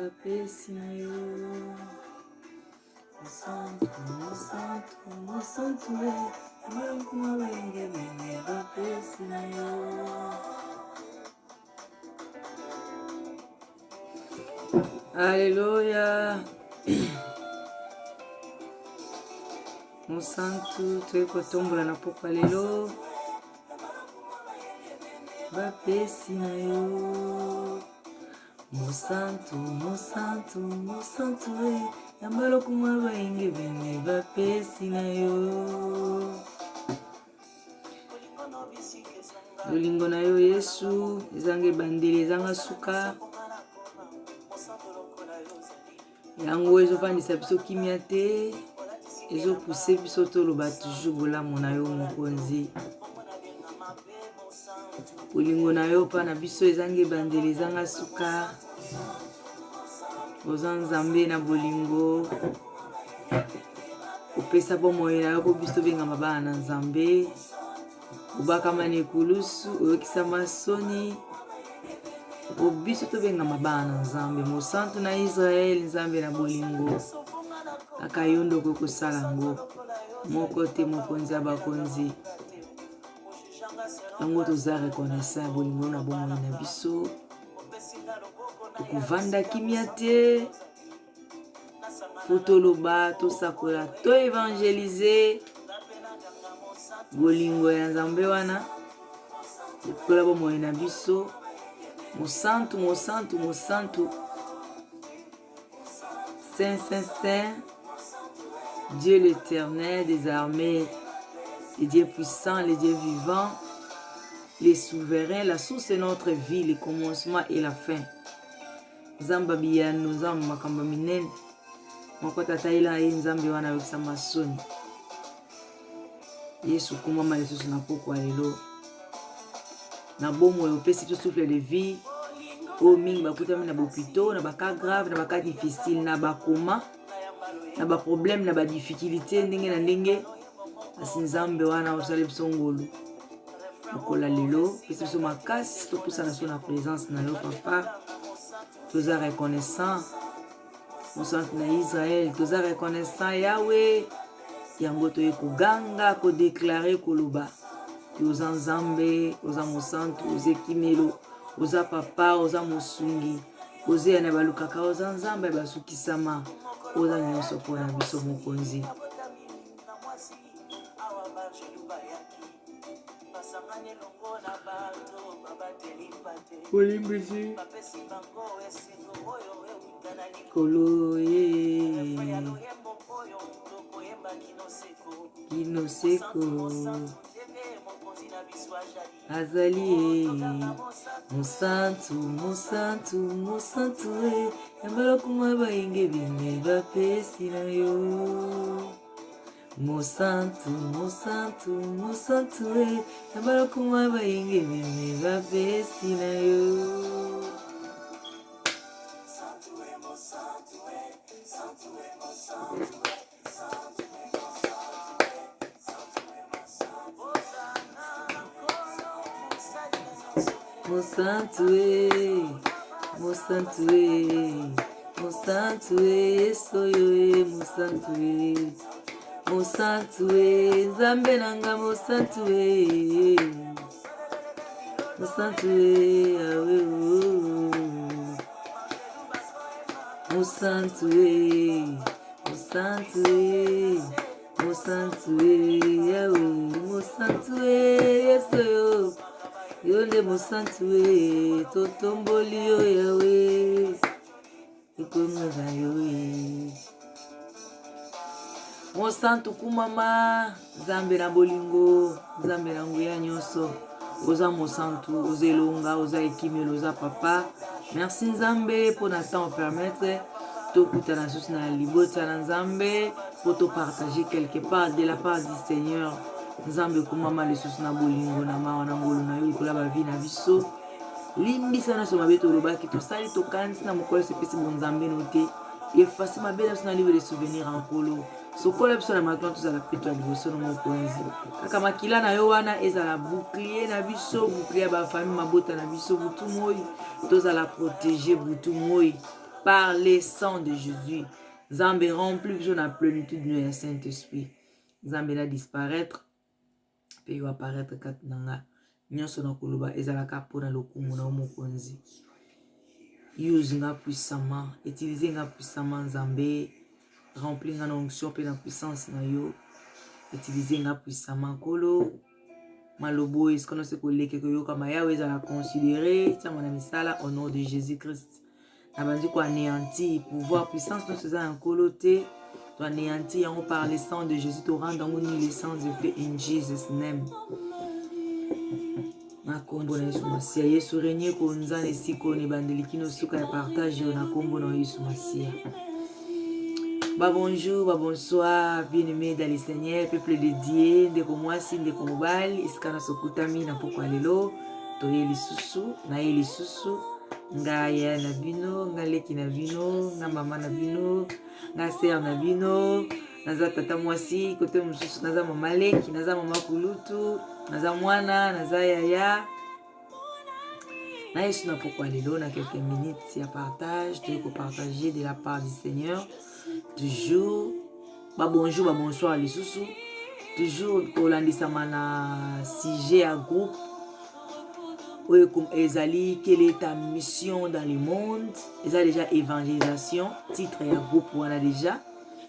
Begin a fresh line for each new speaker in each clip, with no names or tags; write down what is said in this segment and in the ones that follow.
bapesi na yo. Mosantu, mosantu, mosantu, yambalokuma bayenge bene bapesi na yo. Alléluia. Mosantu, toyekotombola na pokwa lelo. Bapesi na yo. Mosantu, mosantu, mosantu, yambalokuma bayenge bene bapesi na yo. Bolingo na yo Yesu, ezanga ebandeli ezanga suka. Yango ezofandisa biso kimia te, ezopuse biso toloba toujours bolamu na yo mokonzi. Bolingo na yo pa na biso ezanga ebandeli ezanga suka. Oza nzambe na bolingo. Opesa bomoi na yo po biso bengama bana na nzambe. Obakama na ekulusu, oyokisa masoni. Obiso tobengama bana na nzambe. Mosantu na Israel, nzambe na bolingo. Akayondo kokosala ngo. Moko te mokonzi ya bakonzi. Yango toza reconnaissant ya bolingo na bomoi na biso. Tokovanda kimia te. Fotoloba, tosakola, to évangéliser. Bolingo ya nzambe wana. Ekola bomoi na biso. Mosantu, mosantu, mosantu. Saint, saint, saint. Dieu l'éternel des armées. Le Dieu puissant, le Dieu vivant. Les souverains, la source de notre vie, le commencement et la fin. Zamba biyano, zamba makamba minene. Makota taila ye nzambe wana wekisa masoni. Yesu kumama lesusu na pokwa lelo. Na bomo opesi tout souffle de vie. O mingi bakutami na bopito, na baka grave, na baka difficile, na bakoma, na ba problème, na ba difficulté ndenge na ndenge. Asi nzambe wana osala biso ngolu. Okola lelo, pesi biso makasi, topusa na so na présence na yo papa. Toza reconnaissant. Mosantu na Israël, toza reconnaissant Yahweh. Yango toye koganga, kodéclarer koloba. Oza nzambe, oza mosantu, oza kimelo, oza papa, oza mosungi, oza yana balukaka, oza nzambe basukisama, oza nyonso pona biso mokonzi. Olimbisi kolo Kinoseko azali mosantu, mosantu, mosantu, yambalokuma bayenge bine bapesi na yo. Mosantu, mosantu, mosantu, yambalokuma bayenge bine bapesi na yo. Mosantu, mosantu, mosantu, soyo, mosantu, mosantu, nzambe nanga mosantu, mosantu, awe, mosantu, mosantu, mosantu, awe, mosantu, soyo. Yonde mosantu totomboli yo Yahweh. Ikonga yo mosantu kumama, nzambe na bolingo, nzambe na nguya nyonso. Oza mosantu, oza elonga, oza ekimelo, oza papa. Merci nzambe pour na temps permettre tokuta na susu na libota na nzambe pour te partager quelque part de la part du Seigneur. Nzambe kumama lesusu na bolingo na mawa na ngolu na yo ikola ba vie na biso. Limbisa na so mabeto lobaki to sali to kanti na mokolo sepesi bon nzambe noté. Efface ma belle na livre de souvenirs en kolo. Sokola biso na maklan to za peto ya liboso na mokonzi. Kaka makila na yo wana ezala bouclier na biso, bouclier ba famille mabota na biso butu moi. To za la protéger butu moi. par le sang de Jésus. Nzambe remplit besoin de la plénitude du Saint-Esprit. Nzambe va disparaître. Puis il va apparaître katinanga. Nyonso na koloba ezalaka pona lokumu na mokonzi. Use nga puissamment, utilisez nga puissamment Nzambe. Remplis nga onction pe na puissance na yo. Utilisez nga puissamment kolo. Malobo est-ce qu'on se collègue que yo kama ya weza la considérer. Tiens mon ami ça là au nom de Jésus-Christ. Abandi ko anéanti pouvoir puissance nous faisons en coloté. Tu anéanti en par le sang de Jésus te rendre en le sang de fait in Jesus name. Na kombo na Yesu Masia Yesu régner ko nzane siko ne bandeliki no suka ya partage na kombo na Yesu Masia. Bonjour, bonsoir, bien-aimés dans le Seigneur, peuple dédié, de Komwasi, de Komobal, iskana sokutami na pokwa lelo, toye lisusu, na ye lisusu, nga ya na bino, nga leki na bino, nga mama na bino, nga ser na bino, naza tata mwasi, kote mususu, naza mama leki, naza mama kulutu, naza mwana, naza yaya. Na yesu na pokwa lelo, na quelques minutes ya partage, toye ko partager de la part du Seigneur. Toujours, bonjour, bonsoir les sous. Toujours, Olandisa mana sujet à groupe. Oui, comme Ezali, quelle est ta mission dans le monde? Ils ont déjà évangélisation, titre et à groupe, on a déjà.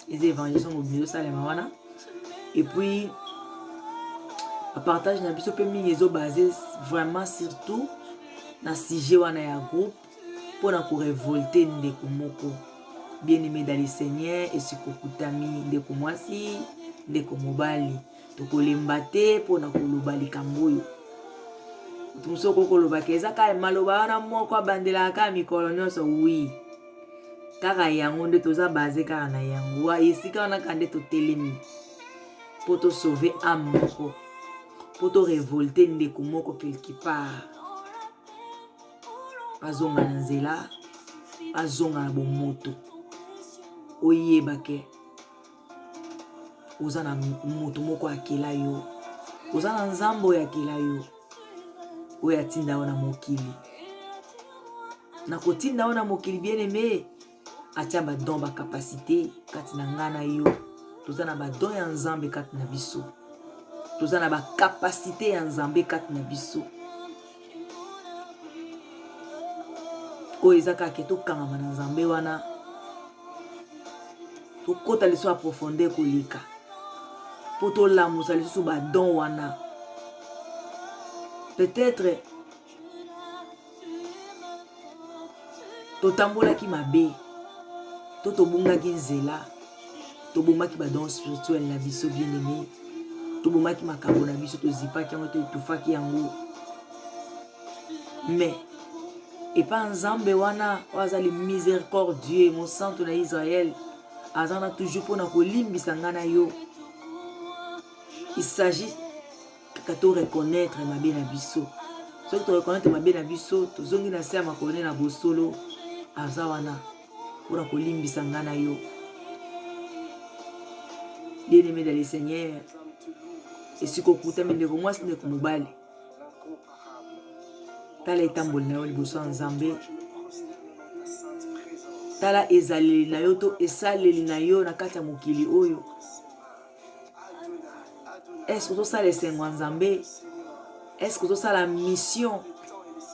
Les évangélisations au milieu, ça les mawana. Et puis, à partage, n'a pas mis basé vraiment surtout dans sujet on a à groupe pour nous révolter des kumoko. Bien-aimé dans le Seigneur, et si kokutami ndeko mwasi, ndeko mobali, tokolembate pour na kolobali kamboyo. Tumso kokoloba keza ka maloba wana moko bandela ka mikolo nyonso oui. Kaka yango nde toza basé kaka na yango. Wa esika wana kande to telemi. Pour te sauver âme moko. Pour te révolter ndeko moko quelque part. Azonga na nzela, azonga na bomoto. Oye bake oza na moto moko akela yo oza na nzambo ya kela yo oyo atinda wana mokili na kotinda wana mokili bien aimé atia badon ba capacité kati na nga na yo toza na badon ya nzambe kati na biso toza na ba capacité ya nzambe kati na biso oyo eza kaka tokangama na nzambe wana tokota liso a profondeur kolika po tolamusa lisusu badon wana peut-être totambolaki mabe to tobungaki nzela tobomaki badon spirituel na biso bien-aimé tobomaki makambo na biso tozipaki yango tofaki yango mais epa nzambe wana wazali miséricordieux mon centre na Israël azana toujours pour na kolimbisa ngana yo. Il s'agit que tu reconnaître ma bien abisso. Si tu reconnaître ma bien abisso, tu zongi na se ma connaître na bosolo azawana pour na kolimbisa ngana yo. Bien aimé dans le Seigneur. Et si ko kuta mende ko mwasi ne ko mobali. Tala itambol na yo liboso nzambe. Tala ezaleli na yo to esaleli na yo na kati ya mokili oyo. Est-ce que ça les sengo nzambe? Est-ce que ça la mission?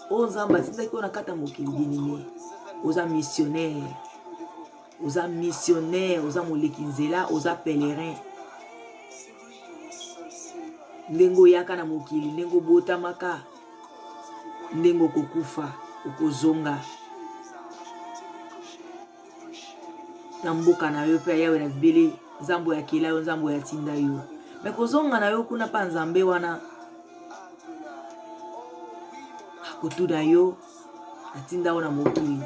O nzamba tindaki ko na kati ya mokili bien-aimé. Oza missionnaire. Oza missionnaire, oza moleki nzela, oza pèlerin. Ndengo yaka na mokili, ndengo botamaka. Ndengo kokufa, okozonga. Na mboka na yo pe yawe na bibele nzambo ya kela yo nzambo ya tinda yo me kozonga na yo kuna pa nzambe wana akotuda yo atinda yo na mokili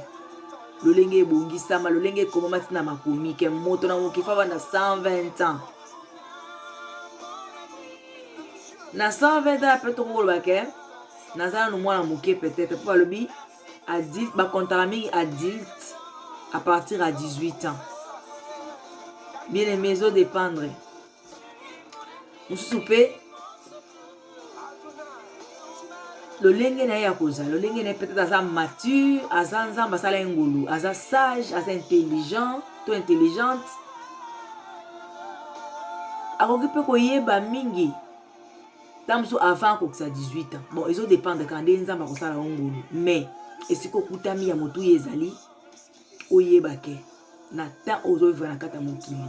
lolenge ebongisama lolenge ekomama tina makomi ke moto na mokifa banda 120 ans na 120 ans ape tokoloba ke nazala no mwana moke peut-être po balobi adulte bakontaka mingi adulte à partir à 18 ans. Bien aimé, zo dépendre. Nous souper. lolenge na ya koza lolenge na peut-être aza mature aza nzamba sala ngulu aza sage aza intelligent to intelligente akoki pe koyeba mingi tamso avant kokisa 18 ans bon ezo dépendre quand nde nzamba kosala ngulu mais esiko okutami ya motu ezali oyeba ke na temps ozovivre na kata mokili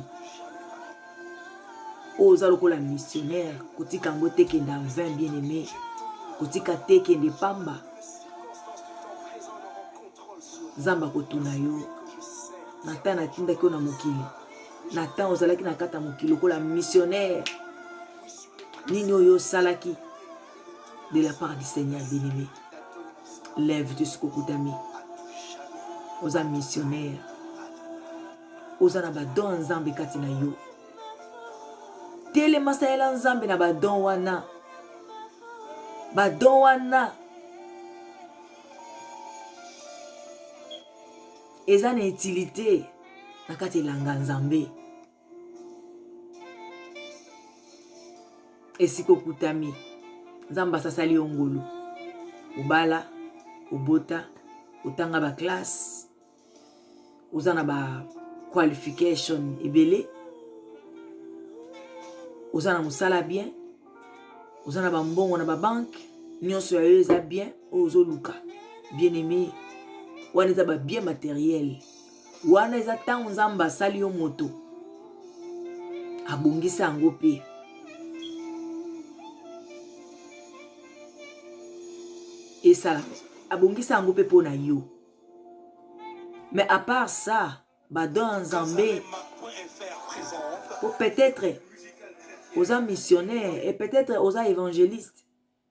oza lokola missionnaire kotika yango tekenda 20 bien aimé kotika tekende pamba nzamba kotuna yo na temps natindaki yo na mokili na temps ozalaki na kata mokili lokola missionnaire nini oyo osalaki de la part du Seigneur bien aimé lève te siko okutami oza missionnaire oza na badon nzambe kati na yo telema salela nzambe na badon wana eza na utilité na kati elanga nzambe esika okutami nzambe asasali yo ngolu obala obota otanga baklasse oza na ba qualification ebele oza na mosala bien oza na bambongo na babanke nyonso ya yo eza bien oyo ozoluka bien aimé wana eza babien matériel wana eza ntango nzambe asali yo moto abongisa yango mpe esala abongisa yango mpe mpo na yo mais à part ça badon nzambe ou peut-être oza missionnaire et peut-être oza évangéliste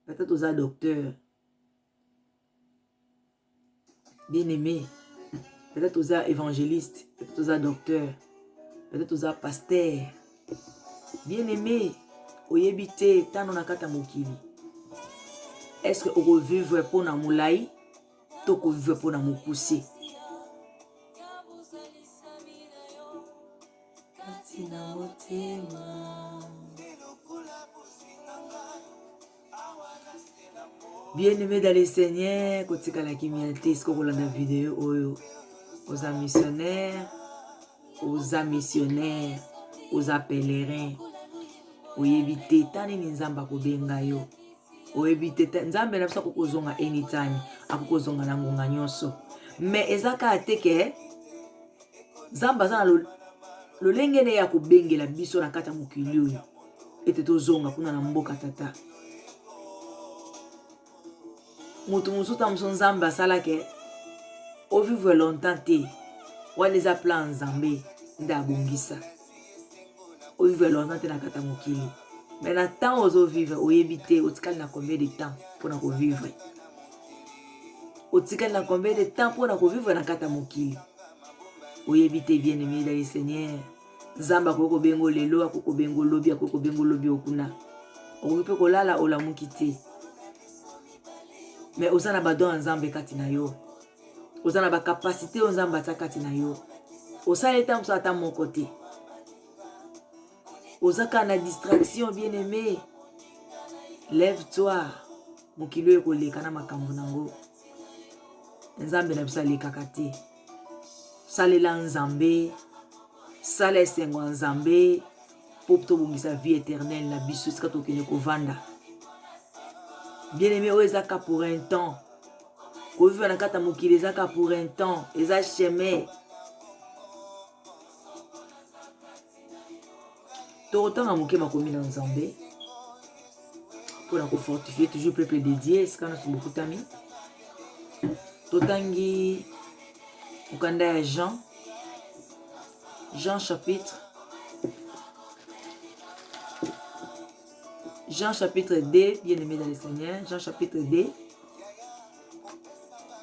peut-être oza docteur bien aimé peut-être oza évangéliste peut-être oza docteur peut-être oza pasteur bien aimé oyebi te tano na kata mokili est-ce que okovivre mpo na molai to kovivre mpo na mokuse bien aimé dans le Seigneur kotika la kimia te siko kolanda vidéo oyo oza missionnaire oza pèlerin oyebi te tanini nzambe akobenga yo oyebi te nzambe na biso akokozonga anytime akokozonga na ngonga nyonso mais eza kaka te ke nzambe aza na lolenge ne ya kobengela biso na kati ya mokili oyo ete tozonga kuna na mboka tata moto mosusu mosusu nzambe asalake ovivre longtemps te wana eza plan nzambe nde abongisa ovivre longtemps te na kati ya mokili mais na temps ozovivre oyebi te otikali na combien de temps mpona kovivre otikali na combien de temps mpona kovivre na kati ya mokili oyebi te bien aimé dans le Seigneur nzambe akoki kobenga lelo akoki kobenga lobi akoki kobenga lobi okuna okoki mpe kolala olamuki te mais oza na badon ya nzambe kati na yo oza na bakapasité oyo nzambe atia kati na yo osala ete mosusu ata moko te oza kaka na distraction bien aimé lève toi mokili oyo ekoleka na makambo nango nzambe na biso alekaka te salela nzambe sala esengo ya nzambe mpo tobongisa vie éternelle na biso esika tokende kovanda bien aimé oyo ezaka pour un temps kovivre na kati ya mokili ezaka pour un temps eza chemin tokotanga moke makomi na nzambe mpona kofortifie toujours peuple dédié esika nyonso bokutami totangi mokanda ya Jean chapitre 2, bien-aimé dans le Seigneur, Jean chapitre 2,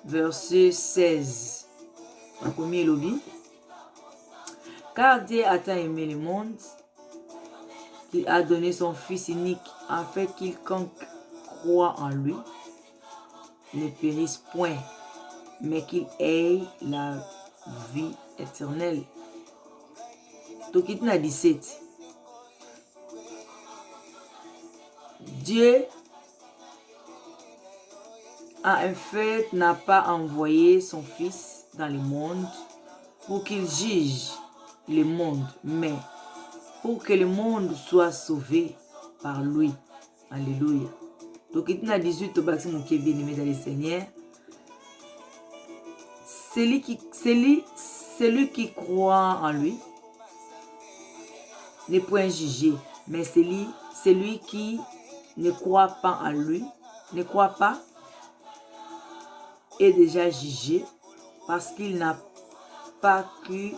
verset 16. Makomi elobi. Car Dieu a tant aimé le monde qu'il a donné son Fils unique afin que quiconque croit en lui ne périsse point, mais qu'il ait la vie éternelle. Tokiti na 17. Dieu en fait, n'a pas envoyé son Fils dans le monde pour qu'il juge le monde, mais pour que le monde soit sauvé par lui. Alléluia. Donc, il y a 18 au bâtiment qui est bien aimé dans le Seigneur. Celui qui croit en lui n'est point jugé, mais celui qui ne croit pas en lui, ne croit pas, est déjà jugé parce qu'il n'a pas cru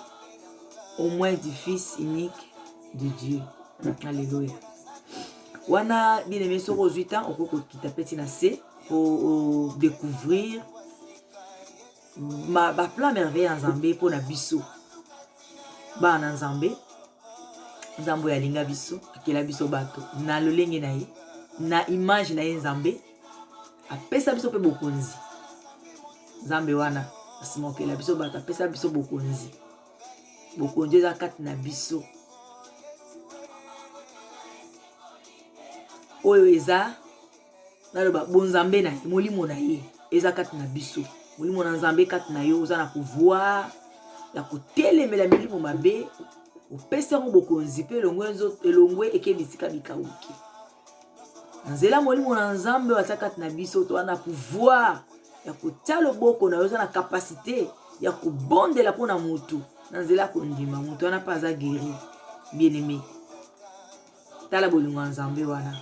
au moins du Fils unique de Dieu. Alléluia. Wana bien aimé sur 8 ans, on peut quitter petit nassé pour découvrir ma plan merveille en Zambé pour la biso. Ba en Zambé, Zambo ya linga biso, akela biso bato. Na lolenge na ye, na image na ye Zambé, apesa biso pe bokonzi. Zambe wana, asimokela biso bato, apesa biso bokonzi. Bokonzi eza kati na biso. Oyo eza naloba bonzambe na ye, molimo na ye, eza kati na biso. Molimo na Nzambe kati na yo, oza na pouvoir ya kotelemela milimo mabe, opesa ngo bokonzi pe elongwe ekebisika bikauki. Nzela molimo na Nzambe watia kati na biso, to wana pouvoir ya kotia loboko na yo, oza na capacité ya kobondela mpona mutu. Na nzela kondima mutu wana pa aza guéri. Bien aimé, tala bolingo ya Nzambe wana.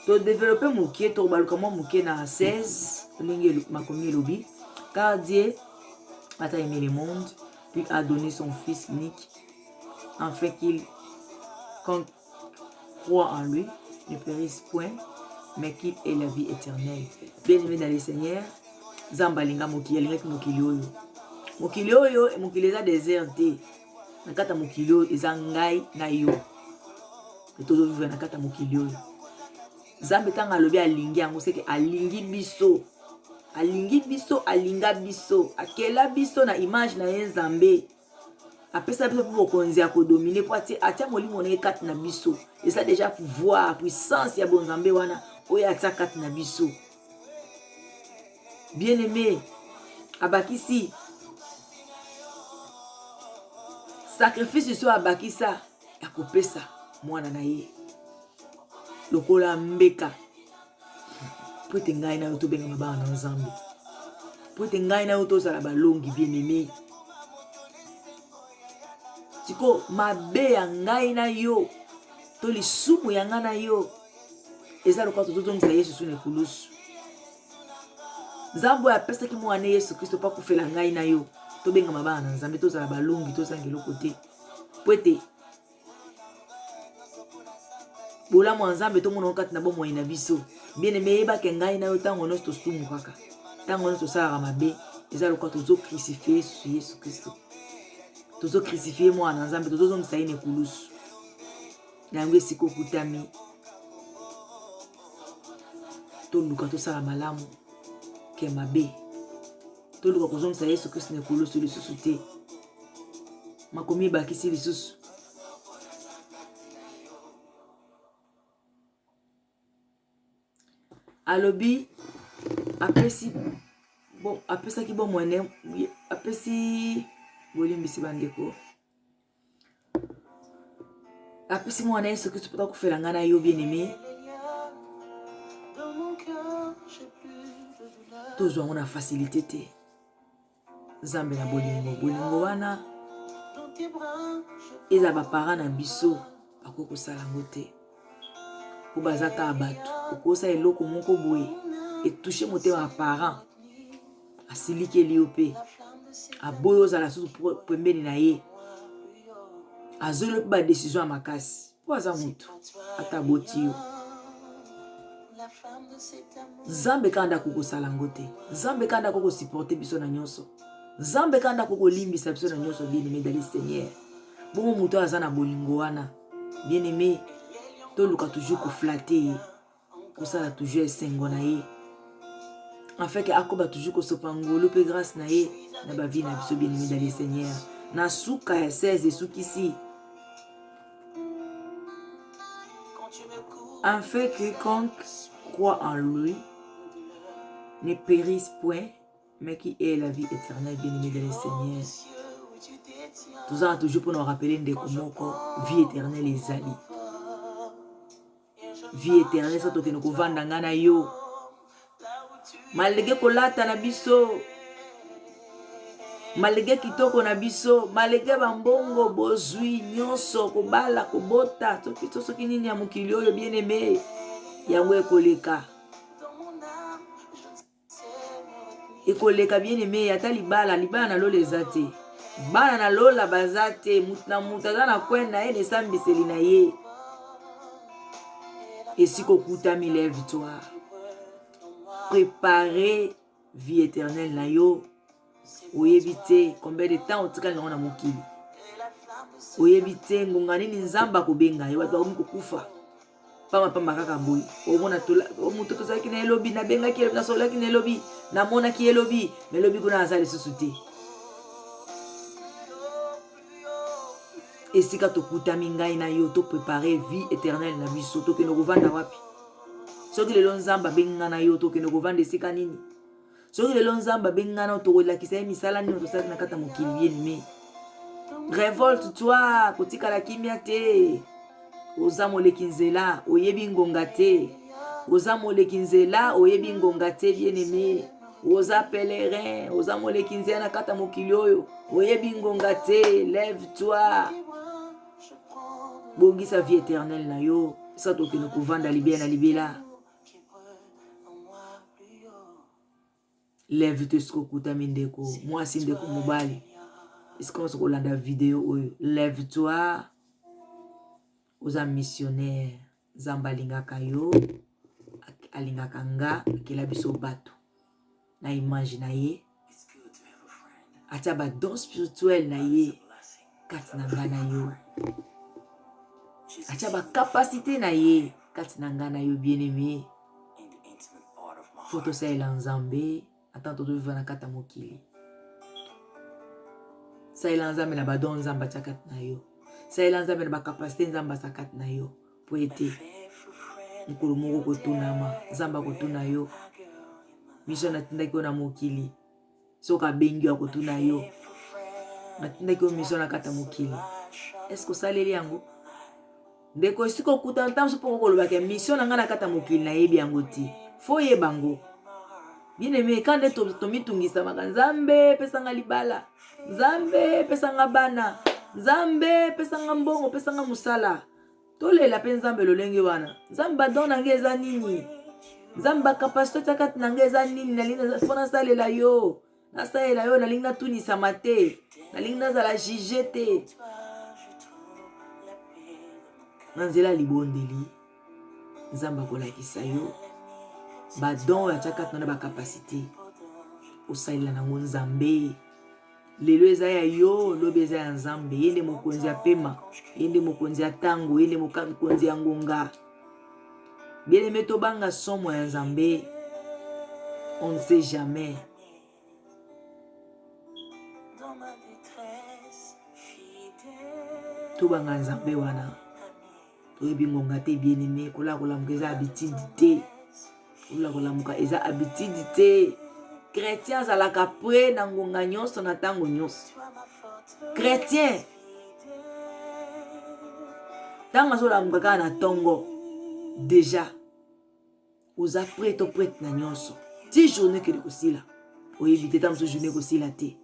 To développer mokie, to baluka mwa mokie na 16 lingi makomi elobi, car Dieu a aimé le monde, puis a donné son Fils unique, afin qu'il croit en lui, ne périsse point, mais qu'il ait la vie éternelle. Bien aimé dans le Seigneur, Zambalinga mokili, alinga ki mokili oyo. Mokili oyo, mokili eza déserté. Nakata mokili oyo, eza ngai na yo. Et tozo vivre nakata mokili oyo. Zambe tanga alobi alingi yango, c'est que alingi biso. Alingi biso, alinga biso. Akela biso na image na ye Nzambe. Apesa biso pour konzi ya kodominer po atia molimo na ye kati na biso. Et ça déjà pouvoir, puissance ya bon Nzambe wana oyo atia kati na biso. Bien aimé, abakisi sacrifice so abakisa ya kopesa mwana na ye. Lokola mbeka. Po te ngai na yo to benga mabana na Nzambe. Po te ngai na yo to sala balongi bien aimé. Tiko mabe ya ngai na yo to lisumu ya ngai na yo eza lokwa to tozongisa Yesu sune kulusu. Nzambe apesaki mwana Yesu Kristo pa kufela ngai na yo to benga mabana na Nzambe to sala balongi to sangelo kote. Po te bola mwa Nzambe to mona kati na bomo ina biso. Bien aimé yeba ke ngai na yo tango nyonso tosumu kaka. Tango nyonso tosalaka mabe eza lokwa tozo crucifier Yesu Kristo. Tozo crucifier mwana Nzambe tozongisa ye nekulusu. Yango esika okutami. Toluka tosala malamu ke mabe. Toluka kozongisa Yesu Kristo nekulusu lisusu te. Makomi ebakisi lisusu. Alobi apesi bon apesaki bon mwene apesi bolimbisi bandeko. Apesi mwana Yesu Kristo pota kufela ngana yo bien aimé. Tozwa ngona facilité te. Nzambe na bolingo wana eza ba parents na biso akoko sala ngote. Po bazaka abatu okosa eloko moko boye etouche motema ya parent asiliki eliope aboyo ozala susu pembeni na ye azolo pe ba décision ya makasi po aza mutu ata boti yo. Nzambe kanda kokosala ngote. Nzambe kanda koko supporter biso na nyonso. Nzambe kanda koko limbisa biso na nyonso bien aimé dans le Seigneur. Bongo mutu aza na bolingo wana bien aimé. Toluka toujours ko flatter. Kosala toujours esengo na ye. En fait que akoba toujours ko sopangolo pe grâce na ye na ba vie na biso bien aimé dans le Seigneur. Na suka ya 16 et sukisi. En fait que quiconque croit en lui ne périsse point, mais qui est la vie éternelle, bien-aimé dans le Seigneur. Tout ça toujours pour nous rappeler de comment vie éternelle est ali. Vie éternelle, ça toke nous vanda ngana yo. Malgré kolata na biso, malgré kitoko na biso, malgré bambongo bozui nyonso kobala kobota, soki nini ya mokili oyo bien-aimé, yango ekoleka. Ekoleka bien-aimé, ata libala na lola eza te. Bana na lola baza te, na mutu aza na kwenda ye nesambiseli na ye. Esika okutami, lève-toi. Préparer vie éternelle na yo. Oyebi te combien de temps otikali na mokili. Oyebi te ngonga nini nzamba kobenga yo bato bakokufa. Pamba kaka boy. Omona tola omuto tozalaki na elobi na bengaki na solaki na elobi na monaki elobi mais elobi kuna azali susu te. Esika tokutami ngai na yo to préparer vie éternelle na biso to keno kovanda wapi. Soki lelo nzamba benga na yo to keno kovanda esika nini. Soki lelo nzamba benga na to kolakisa ye misala nini tosali na kata mokili bien-aimé. Révolte-toi kotikala kimia te. Oza moleki nzela oyebi ngonga te. Oza moleki nzela oyebi ngonga te bien-aimé. Oza pèlerin, oza moleki nzela na kata mokili oyo oyebi ngonga te. Lève-toi. Bongisa vie éternelle na yo. Sa toke no kovanda libela na libela. Lève-toi siko kutami ndeko. Mwasi ndeko mobali. Est-ce qu'on se kolanda vidéo oyo? Lève-toi. Oza missionnaire. Zamba alingaka yo. Alingaka nga. Akela biso bato. Na image na ye. Atia ba don spirituel na ye. Kati na nga na yo. Atia ba capacité na ye. Kati na nga na yo bien-aimé. Foto sa ela nzambe. Attends to vivre na kata mokili. Sa ela nzambe na ba don nzamba tia kati na yo. Sa ela nzambe na ba capacité nzamba sa kati na yo. Po ete mukulu moko kotunama. Nzamba kotuna yo. Mission natindaki yo na mokili. Soka bengi ya kotuna yo. Natindaki yo mission na kata mokili. Est-ce que osaleli yango? Ndeko esika okuta ntango so poko kolobaka mission na nga na kata mokili na yebi yango ti. Fo yebango. Bien-aimé, quand tomitungisa maka nzambe pesanga libala. Nzambe pesanga bana. Nzambe pesanga mbongo pesanga musala. Tolela pe nzambe lolenge wana. Nzambe badon nange eza nini? Nzamba kapasito takati nange eza nini? Nalinga fona salela yo. Nasalela yo nalinga natunisa mate. Nalinga nazala jige te. Nanzela libondeli. Nzamba kolakisa yo. Badon ya takati na ba capacité. Osalela nango nzambe. Lelo eza ya yo, lobe eza ya nzambe. Yende mokonzi ya pema. Yende mokonzi ya tango. Yende mokonzi ya ngonga. Bien-aimé tobanga somo ya nzambe. On ne sait jamais. Tobanga nzambe wana. Toyebi ngonga te bien-aimé. Kola kolamuka eza habitude te. Kola kolamuka eza habitude te. Chrétien zalaka pre na ngonga nyonso na tango nyonso. Chrétien. Tango azolamuka kaka na tongo. Déjà. Oza prête to prête na nyonso. Ti journée que de kosila. Oyebi te tango so journée kosila te.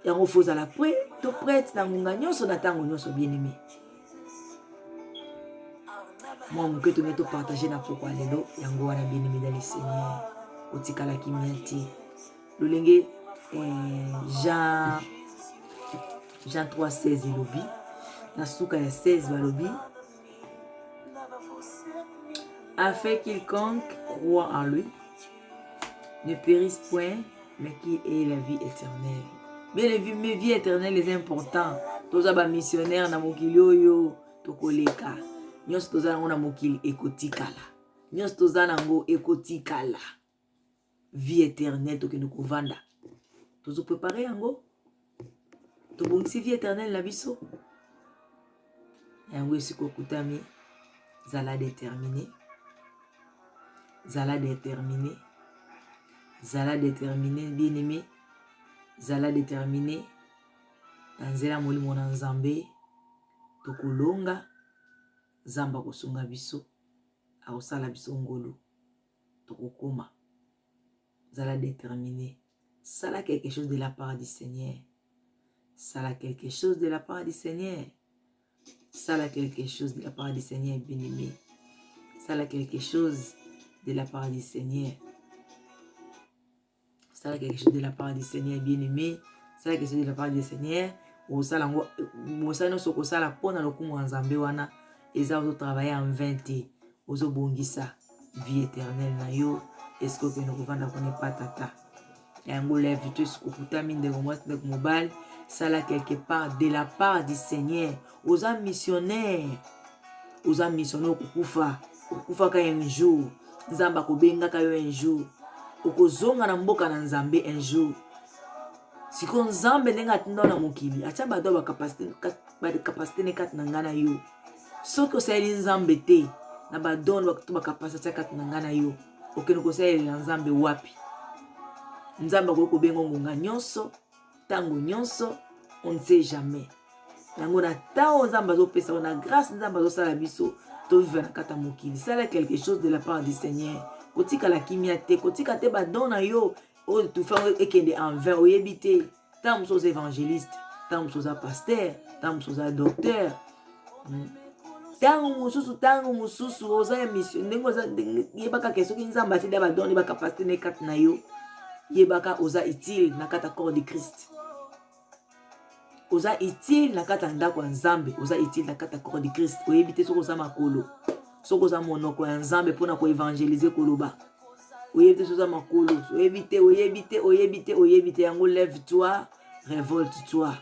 Yango faut zala prête to prête na ngonga nyonso na tango nyonso bien-aimé. Moi mon keto neto partager na poko alelo yango wana bien-aimé dans le Seigneur. Otikala kimiati. Lolenge Jean 3:16 elobi. Na suka ya 16 balobi. Afin quiconque croit en lui ne périsse point, mais qui ait la vie éternelle. Bien les vie éternelle est important. Toza ba missionnaire na mokili oyo tokoleka. Nyos toza nango na mokili ekotikala. Nyos toza nango ekotikala. Vie éternelle tokende kovanda. Tozo préparer yango. Tobongisi vie éternelle na biso. Yango esiko kutami zala déterminé. zala déterminé, bien-aimé, zala déterminé, nanzela molimo na nzambe, tokolonga, zamba kosunga biso, akosala biso ngolu, tokokoma, zala déterminé, sala quelque chose de la part du Seigneur, sala quelque chose de la part du Seigneur, sala quelque chose de la part du Seigneur, bien-aimé, sala quelque chose de la part du Seigneur. Sala quelque chose de la part du Seigneur, bien-aimé. Sala quelque chose de la part du Seigneur. Osala no soko sala pona lokumu nzambe wana. Eza ozo travailler en 20. Ozo bongisa vie éternelle na yo. Est-ce que no kovanda kone patata. Yango lève tu esikukuta minde komwasi de mobile. Sala quelque part de la part du Seigneur. Oza missionnaire. Oza missionnaire okukufa. Okukufa ka un jour. Nzamba kobenga ka yo un jour. Okozonga na mboka na nzambe un jour. Siko nzambe ndenge atinda na mokili. Atia bado ba capacité ne kat na ngana yo. Soko osali nzambe te na badon ba capacité kat na ngana yo. Okeno kosali na nzambe wapi. Nzambe ko benga ngonga nyonso, tango nyonso, on ne sait jamais. Nango na tao nzambe zo pesa na grâce nzambe zo sala biso to vivre na kata mokili. Sala quelque chose de la part du Seigneur. Kotika la kimia te, kotika te badona yo, o tu fais ekende en vain, oyebite, tant mousos évangéliste, tant mousos pasteur, tant mousos docteur, tango mususu, oza ya mission, ndenge oza, yebaka keso ki nzamba te da badona, yebaka pasteur ne kat na yo, yebaka oza utile na kata corps de Christ. Oza utile na kata ndako ya nzambe, oza utile na kata corps de Christ, oyebite soko oza makolo. Soko za monoko ya nzambe pona ko évangéliser koloba. Oyebite soza makolo, oyebite yango lève-toi, révolte-toi.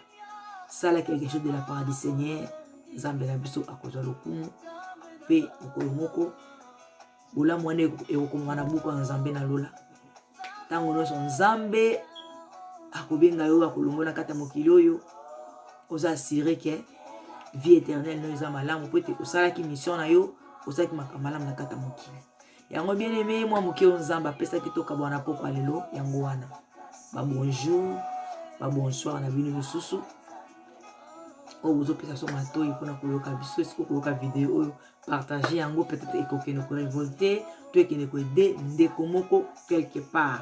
Sala quelque chose de la part du Seigneur. Nzambe na biso akozwa lokumu pe okolo moko. Bola mwane ekokomanga na buku ya nzambe na lola. Tango nyonso nzambe akobenga yo akolongola kata mokili oyo. Oza assuré que vie éternelle no eza malamu po ete osalaki mission na yo. Osaki makamala na kata mokili. Yango bien aimé moi moke nzamba pesa kitoka bwana poko alelo yango wana. Ba bonjour, ba bonsoir na bino susu. O bozo pesa so matoi pona koyoka biso esiko koyoka vidéo oyo partager yango peut-être ekokene ko révolter, to ekene ko aider ndeko moko quelque part.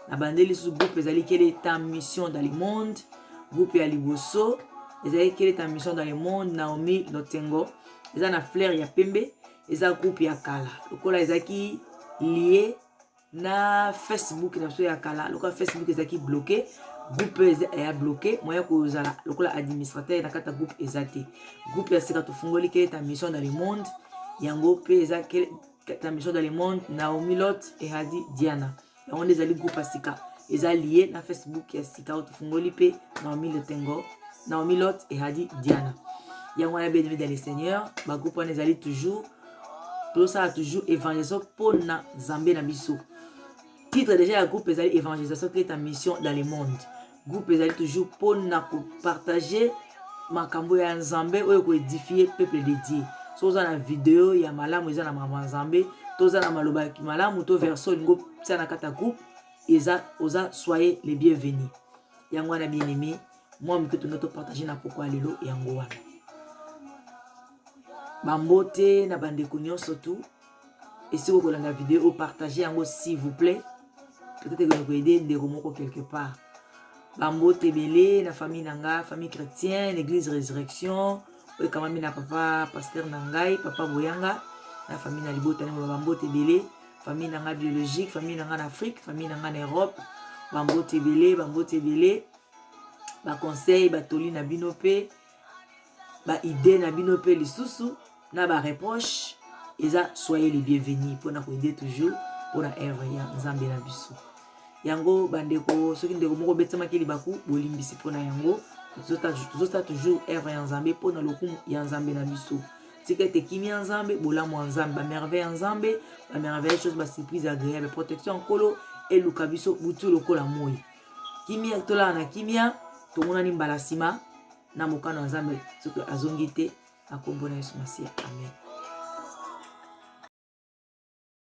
Na bandeli su groupe ezali quelle est ta mission dans le monde? Groupe ya liboso ezali quelle est ta mission dans le monde? Naomi Lotengo. Eza na fleur ya pembe. Eza groupe ya kala. Lokola ezaki lié na Facebook na biso ya kala. Lokola Facebook ezaki bloqué. Groupe ya bloqué. Moya kozala lokola administrateur na kata groupe ezate. Groupe ya sika tofungoli quelle est ta mission dans le monde? Yango pe eza ta mission dans le monde. Naomi Lot et Hadi Diana. Yango ezali groupe ya sika. Eza lié na Facebook ya sika tofungoli pe Naomi Lotengo. Naomi Lot et Hadi Diana. Yango ya béni dans le Seigneur. Ba groupe on ezali toujours. Tout ça a toujours évangélisation pour na Zambé na biso. Titre déjà le groupe ezali évangélisation qui est ta mission dans le monde. Groupe ezali toujours pour na partager makambo ya Nzambe oyo ko édifier peuple de Dieu. So za na vidéo ya malamu eza na mama Nzambe, to za na maloba ki malamu to verso lingo psa na kata groupe eza oza soyez les bienvenus. Yango na bien-aimé, moi mketo ngato partager na poko lelo yango wana. Bambote na bandeko nyonso tout. Et si vous voulez la vidéo, partagez yango s'il vous plaît. Peut-être que vous aider ndeko moko quelque part. Bambote belé na famille nanga, famille chrétienne, l'église résurrection. Oui, quand même na papa pasteur nangai, papa boyanga, na famille na libota na bambote belé, famille nanga biologique, famille nanga en Afrique, famille nanga en Europe. Bambote belé. Ba conseil, ba toli na binope, ba idée na binope lisusu. Na ba reproche eza soyez les bienvenus pour na aider toujours pour na œuvre ya Nzambe na biso. Yango bandeko soki ndeko moko betama ki libaku bolimbisi pour na yango tozota toujours œuvre ya Nzambe pour na lokumu ya Nzambe na biso. Tika te kimi ya Nzambe bolamu ya Nzambe ba merveille ya Nzambe ba merveille chose ba surprise agréable protection nkolo et luka biso butu lokola moi. Kimia tola na kimia tomona ni mbala sima na mokano ya Nzambe soki azongite. A kombo na Yesu Masiya. Amen.